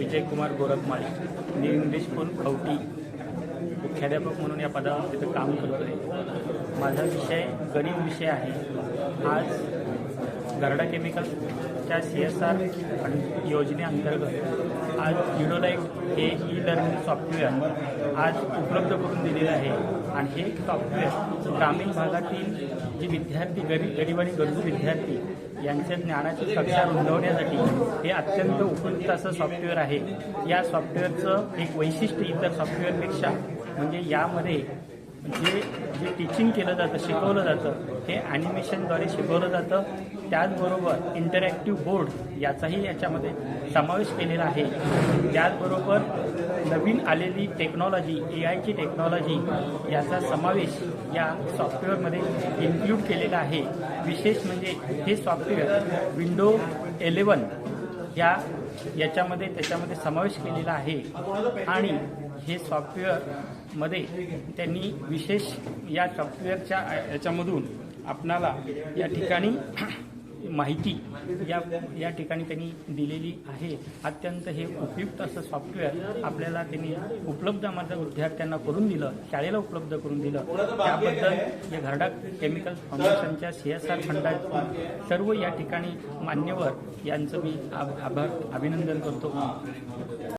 विजयकुमार गोरखमाळे, मी English school खवटी मुख्याध्यापक म्हणून या पदावर तिथं काम करतोय। माझा विषय गणित विषय आहे। आज गरडा केमिकलच्या CSR योजनेअंतर्गत आज युडोलाइट हे ई-लर्निंग सॉफ्टवेअर आज उपलब्ध करून दिलेलं आहे आणि हे सॉफ्टवेअर ग्रामीण भागातील जे विद्यार्थी गरीब आणि गरजू विद्यार्थी यांच्या ज्ञानाची कक्षा रुंदवण्यासाठी हे अत्यंत उपयुक्त असं सॉफ्टवेअर आहे। या सॉफ्टवेअरचं एक वैशिष्ट्य इतर सॉफ्टवेअरपेक्षा म्हणजे यामध्ये जे टीचिंग केलं जातं, शिकवलं जातं, हे ॲनिमेशनद्वारे शिकवलं जातं। त्याचबरोबर इंटरॅक्टिव्ह बोर्ड याचाही याच्यामध्ये समावेश केलेला आहे। त्याचबरोबर नवीन आलेली टेक्नॉलॉजी AI ची टेक्नॉलॉजी याचा समावेश या सॉफ्टवेअरमध्ये इन्क्लूड केलेला आहे। विशेष म्हणजे हे सॉफ्टवेअर विंडो 11 त्याच्यामध्ये समावेश केलेला आहे आणि हे सॉफ्टवेअरमध्ये त्यांनी विशेष या सॉफ्टवेअरच्या याच्यामधून आपणाला या ठिकाणी माहिती या ठिकाणी त्यांनी दिलेली आहे। अत्यंत हे उपयुक्त असं सॉफ्टवेअर आपल्याला त्यांनी उपलब्ध माझ्या विद्यार्थ्यांना करून दिलं, शाळेला उपलब्ध करून दिलं। त्याबद्दल या गरडा केमिकल फाउंडेशनच्या CSR फंडाचे सर्व या ठिकाणी मान्यवर यांचं मी अभिनंदन करतो।